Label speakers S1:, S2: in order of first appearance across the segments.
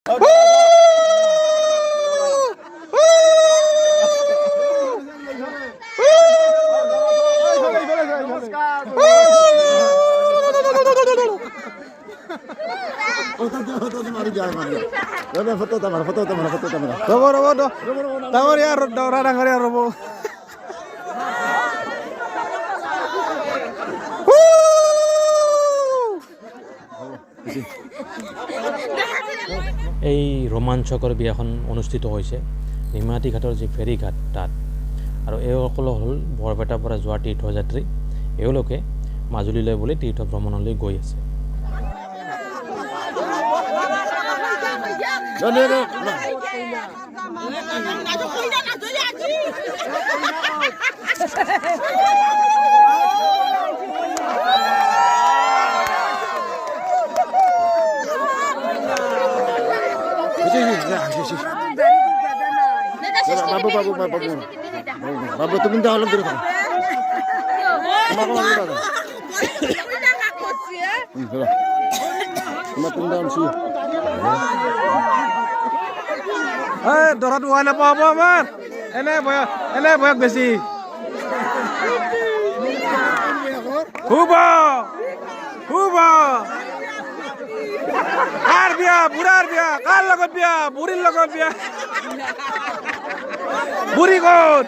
S1: এই ৰোমাঞ্চকৰ বিয়াখন অনুষ্ঠিত হৈছে নিমাতী ঘাটৰ যি ফেৰী ঘাট তাত আৰু এইসকল হ'ল বৰপেটাৰ পৰা যোৱা তীৰ্থযাত্ৰী এওঁলোকে মাজুলীলৈ বুলি তীৰ্থ ভ্ৰমণলৈ গৈ আছে
S2: Babu tu minta alam terus.
S3: Dorat wala apa man. Ele boyak besi. Huba. Ar biya, burar biya, kal lagot biya, buril lagot biya. Buri kot.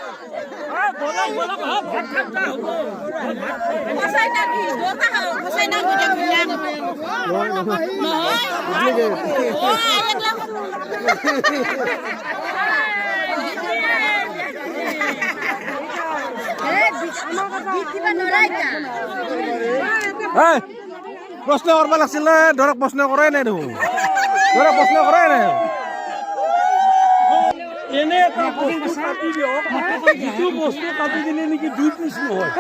S3: Proশ্ন কৰিব লাগিছিল ধৰক প্ৰশ্ন কৰাই নাই দেখোন ধৰক প্ৰশ্ন কৰাই নাই
S4: এনে এটা বস্তু কাটি দিয়ক যিটো বস্তু কাটি দিলে নেকি 2 পিচ নহয়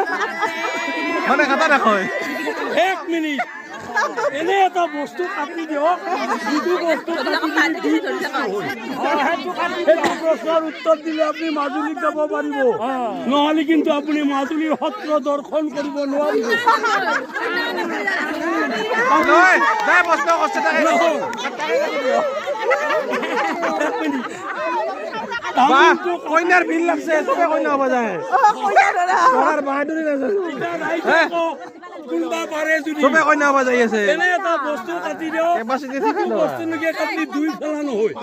S3: মানে কাটা দেখুৱাই
S4: 1 মিনিট এনে এটা বস্তু কাটি দিয়ক যিটো বস্তু কাটি দিলে 2 পিচ নহয় সেইটো প্ৰশ্নৰ উত্তৰ দিলে আপুনি মাজুলীত যাব পাৰিব নহ'লে কিন্তু আপুনি মাজুলীৰ সত্ৰ দৰ্শন কৰিব নোৱাৰিব
S3: নহয় নাই প্ৰশ্ন কৰছে কইনাৰ বিল লাগছে চবে কইনা হ'ব যায় তোমাৰ বাহাদুৰি চবে কইনা হ'ব যাই আছে
S4: এনে এটা বস্তু কাটি দিয়ক বস্তু নেকি কাটি 2 ফেলা নহয়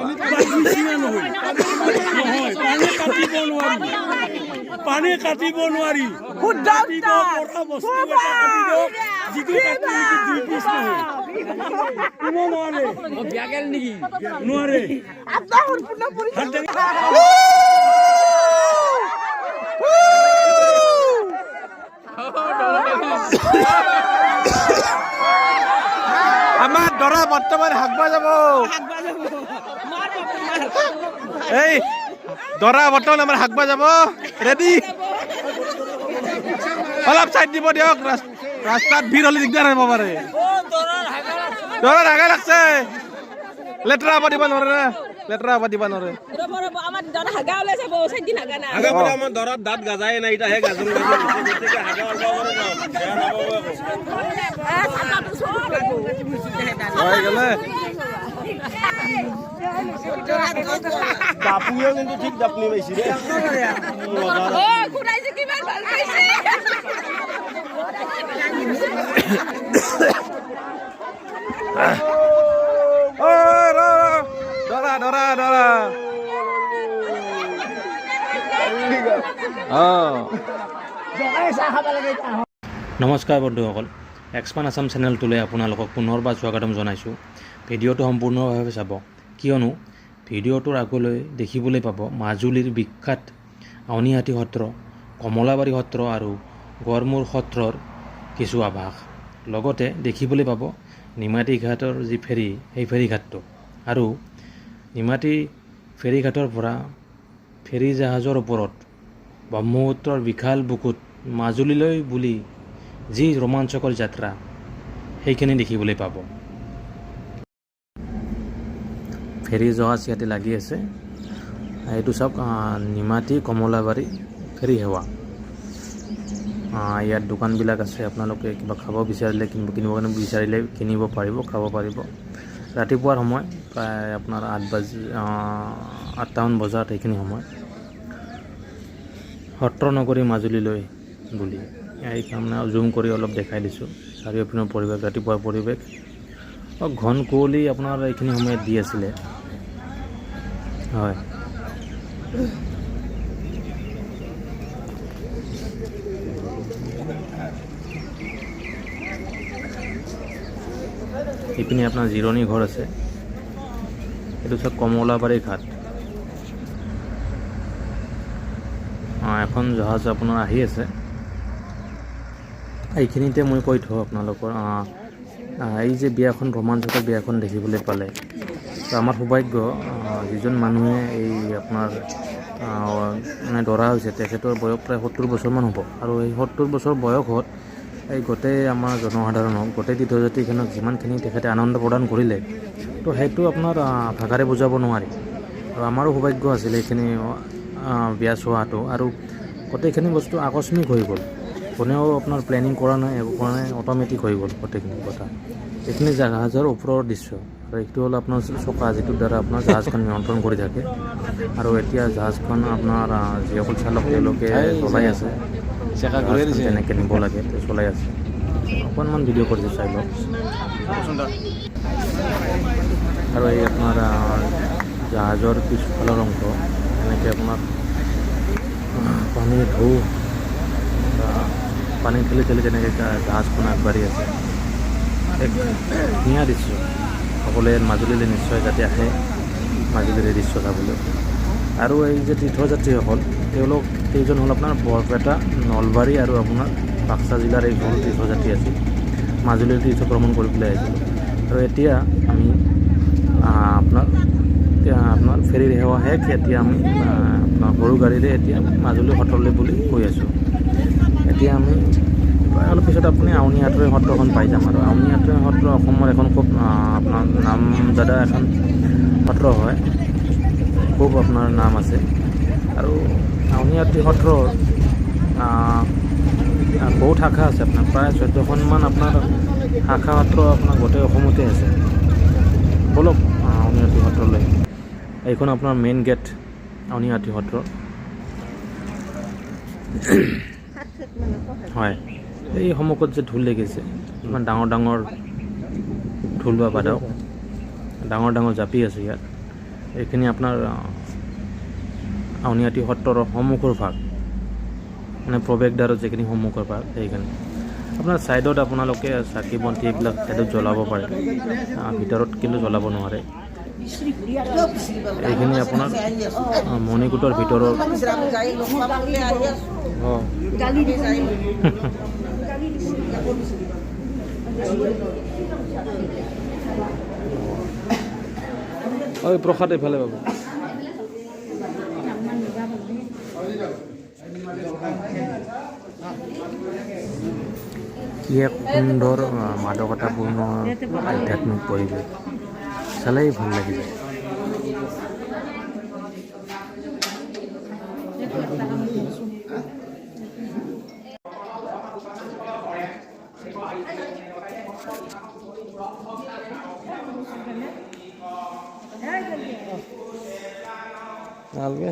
S4: পানী কাটিব নোৱাৰি শুদ্ধ বস্তু এটা কাটি দিয়ক যিটো কাটি 2 পিচ নহয় কোনো নোৱাৰে বিয়াগেল নেকি নোৱাৰে
S3: আমাৰ দৰা বৰ্তমান হাগবা যাব এই দৰা বৰ্তমান আমাৰ হাগবা যাব ৰেডি অলপ চাইড দিব দিয়ক ৰাস্তাত ভিৰ হ'লে দিগদাৰ হ'ব পাৰে দৰাৰ হাগা লাগছে লেতেৰা হ'ব দিব নোৱাৰে
S5: আমার দাদা হাগা ওলাই যাব সাইড দিন হাগা না
S4: আগা পরে আমার দরাত দাঁত গাজায় না এটা হে গাজুন থেকে হাগা
S3: হয়ে গেলে
S4: বাপুও কিন্তু ঠিক জাপনি পাইছি রে
S5: ও খুড়াইছে কি ভাল পাইছে
S3: দৰা
S1: নমস্কাৰ বন্ধুসকল এক্সপান আছাম চেনেলটোলৈ আপোনালোকক পুনৰবাৰ স্বাগতম জনাইছোঁ ভিডিঅ'টো সম্পূৰ্ণভাৱে চাব কিয়নো ভিডিঅ'টোৰ আগলৈ দেখিবলৈ পাব মাজুলীৰ বিখ্যাত আউনীআটী সত্ৰ কমলাবাৰী সত্ৰ আৰু গড়মূৰ সত্ৰৰ কিছু আভাস লগতে দেখিবলৈ পাব নিমাতী ঘাটৰ যি ফেৰী সেই ফেৰী ঘাটটো আৰু নিমাতী ফেৰী ঘাটৰ পৰা ফেৰী জাহাজৰ ওপৰত ব্ৰহ্মপুত্ৰৰ বিশাল বুকুত মাজুলীলৈ বুলি যি ৰোমাঞ্চকৰ যাত্ৰা সেইখিনি দেখিবলৈ পাব ফেৰী জাহাজ ইয়াতে লাগি আছে এইটো চাওক নিমাতী কমলাবাৰী ফেৰী সেৱা ইয়াত দোকানবিলাক আছে আপোনালোকে কিবা খাব বিচাৰিলে কিনিব কাৰণে বিচাৰিলে কিনিব পাৰিব খাব পাৰিব ৰাতিপুৱাৰ সময় প্ৰায় আপোনাৰ 8টামান বজাত এইখিনি সময় সত্ৰ নগৰী মাজুলীলৈ বুলি এইকাৰণে জুম কৰি অলপ দেখাই দিছোঁ চাৰিওপিনৰ পৰিৱেশ ৰাতিপুৱাৰ পৰিৱেশ ঘন কুঁৱলী আপোনাৰ এইখিনি সময়ত দি আছিলে হয় এইপিনে আপোনাৰ জিৰণি ঘৰ আছে এইটো চব কমলাবাৰী ঘাট এখন জাহাজ আপোনাৰ আহি আছে এইখিনিতে মই কৈ থওঁ আপোনালোকৰ এই যে বিয়াখন ৰোমাঞ্চকৰ বিয়াখন দেখিবলৈ পালে তো আমাৰ সৌভাগ্য যিজন মানুহে এই আপোনাৰ মানে দৰা হৈছে তেখেতৰ বয়স প্ৰায় 70 বছৰমান হ'ব আৰু এই 70 বছৰ বয়সত এই গোটেই আমাৰ জনসাধাৰণক গোটেই তীৰ্থযাত্ৰীখনক যিমানখিনি তেখেতে আনন্দ প্ৰদান কৰিলে তো সেইটো আপোনাৰ ভাষাৰে বুজাব নোৱাৰি আৰু আমাৰো সৌভাগ্য আছিলে এইখিনি বিয়া চোৱাটো আৰু গোটেইখিনি বস্তু আকস্মিক হৈ গ'ল কোনেও আপোনাৰ প্লেনিং কৰা নাই একো কৰা নাই অট'মেটিক হৈ গ'ল গোটেইখিনি কথা এইখিনি জাহাজৰ ওপৰৰ দৃশ্য আৰু এইটো হ'ল আপোনাৰ চকা যিটোৰ দ্বাৰা আপোনাৰ জাহাজখন নিয়ন্ত্ৰণ কৰি থাকে আৰু এতিয়া জাহাজখন আপোনাৰ যিসকল চালক তেওঁলোকে চলাই আছে তেনেকৈ নিব লাগে চলাই আছে অকণমান ভিডিঅ' কৰিছে চাই লওক আৰু এই আপোনাৰ জাহাজৰ পিছফালৰ অংশ এনেকৈ আপোনাৰ পানী ঢৌ পানী ঠেলি ঠেলি তেনেকৈ জাহাজখন আগবাঢ়ি আছে এক ধুনীয়া দৃশ্য সকলোৱে মাজুলীলৈ নিশ্চয় যাতে আহে মাজুলীৰ এই দৃশ্য চাবলৈ আৰু এই যে তীৰ্থযাত্ৰীসকল তেওঁলোক কেইজন হ'ল আপোনাৰ বৰপেটা নলবাৰী আৰু আপোনাৰ বাক্সা জিলাৰ এইখন তীৰ্থযাত্ৰী আছিল মাজুলীৰ তীৰ্থ ভ্ৰমণ কৰিবলৈ আহিছিলোঁ আৰু এতিয়া আমি আপোনাৰ ফেৰীৰ সেৱা শেষ এতিয়া আমি আপোনাৰ সৰু গাড়ীৰে এতিয়া আমি মাজুলী সত্ৰলৈ বুলি কৈ আছোঁ এতিয়া আমি অলপ পিছত আপুনি আউনীআটী সত্ৰখন পাই যাম আৰু আউনীআটী সত্ৰ অসমৰ এখন খুব আপোনাৰ নামজাদা এখন সত্ৰ হয় খুব আপোনাৰ নাম আছে আৰু আউনীআটী সত্ৰৰ বহুত শাখা আছে আপোনাৰ প্ৰায় 14খনমান আপোনাৰ শাখা সত্ৰ আপোনাৰ গোটেই অসমতে আছে বলক আউনীআটী সত্ৰলৈ এইখন আপোনাৰ মেইন গেট আউনীআটী সত্ৰ হয় এই সন্মুখত যে ঢোল দেখিছে ইমান ডাঙৰ ডাঙৰ ঢোল বা বাদক ডাঙৰ ডাঙৰ জাপি আছে ইয়াত এইখিনি আপোনাৰ আউনীআটী সত্ৰৰ সন্মুখৰ ভাগ মানে প্ৰৱেশদ্বাৰত যিখিনি সন্মুখৰ ভাগ সেইখিনি আপোনাৰ ছাইডত আপোনালোকে চাকি বন্তি এইবিলাক ছাইডত জ্বলাব পাৰে ভিতৰত কিন্তু জ্বলাব নোৱাৰে এইখিনি আপোনাৰ মণিকূটৰ ভিতৰৰ প্ৰসাদ এইফালে পাব কি এক সুন্দৰ মাদকতাপূৰ্ণ আধ্যাত্মিক পৰিৱেশ চালেই ভাল লাগি যায় ভালকে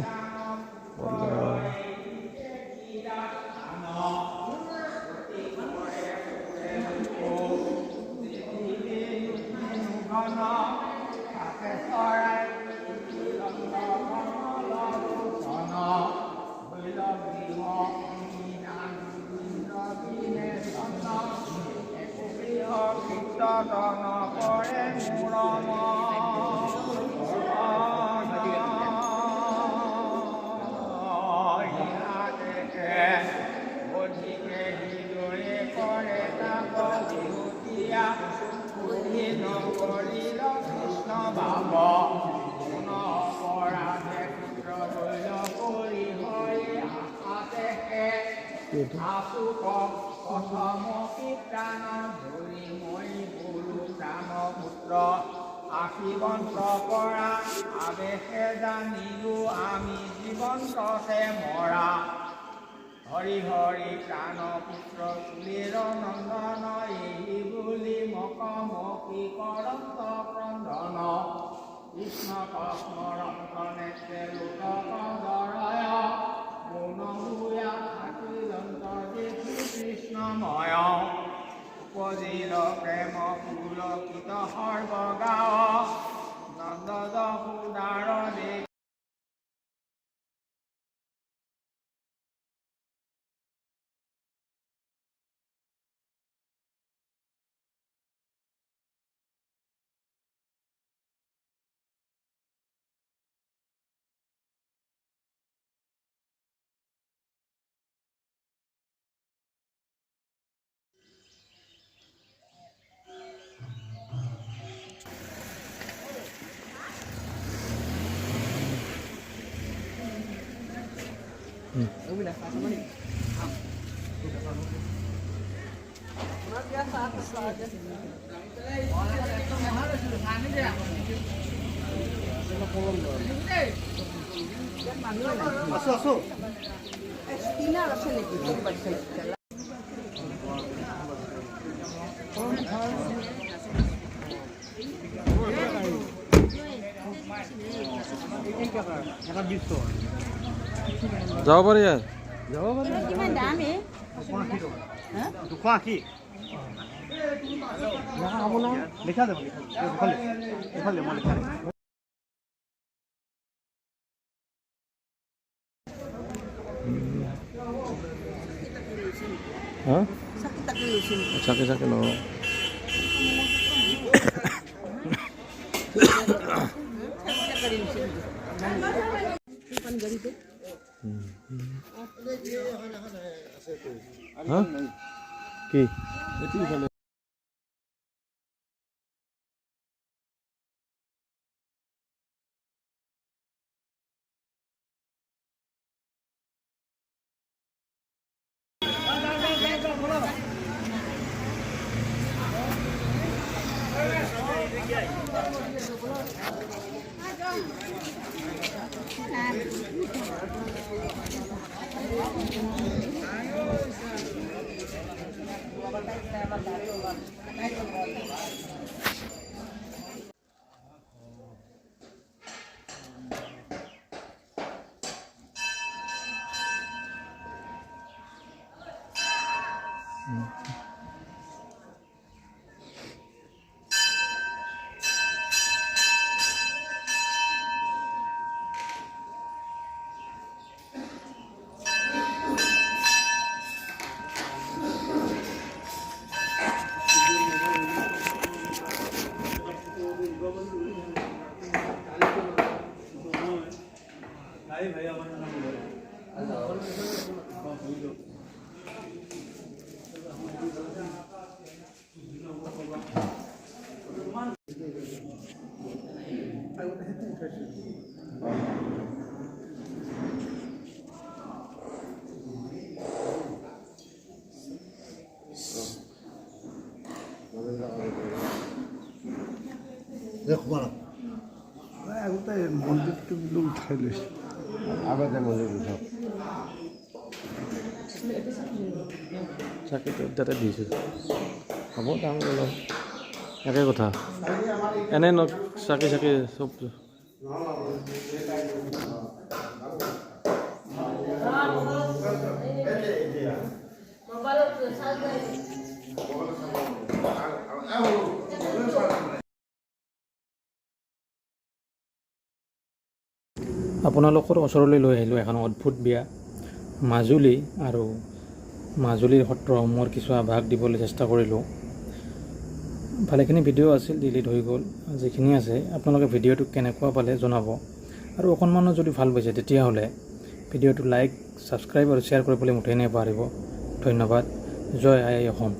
S2: আশীবন্ত কৰা আবেশে জানিলো আমি জীৱন্ততে মৰা হৰি হৰি প্ৰাণ পুত্ৰ চুলিৰ নন্দন এই বুলি মকমকি কৰন্ত ক্ৰন্দন কৃষ্ণ কস্মৰন্তনেত্ৰে লোককদৰায় মৌনমূয়া থাকি যন্ত্ৰ দেখি কৃষ্ণময় উপজিল প্ৰেম পুলকিত সৰ্বগাঁও নন্দ যশোদাৰ দেশ
S3: যাব পাৰি ইয়াত
S5: কিমান দাম হে
S6: 280 লিখা যাব এইফালে মই লিখা
S3: হা চাকে চাকে ল হা কি
S6: আগতে মন্দিৰটো বোলো উঠাই লৈছে
S3: আগতে মন্দিৰ উঠাওক চাকিটো তাতে দিছোঁ হ'ব দাম অলপ একে কথা এনে ন চাকি চাকি চব আপোনালোকৰ ওচৰলৈ লৈ আহিলোঁ এখন অদ্ভুত বিয়া মাজুলী আৰু মাজুলীৰ সত্ৰসমূহৰ কিছু আভাস দিবলৈ চেষ্টা কৰিলোঁ ভালেখিনি ভিডিঅ' আছিল ডিলিট হৈ গ'ল যিখিনি আছে আপোনালোকে ভিডিঅ'টো কেনেকুৱা পালে জনাব আৰু অকণমানো যদি ভাল পাইছে তেতিয়াহ'লে ভিডিঅ'টো লাইক ছাবস্ক্ৰাইব আৰু শ্বেয়াৰ কৰিবলৈ মুঠেই নাপাহৰিব ধন্যবাদ জয় আই অসম।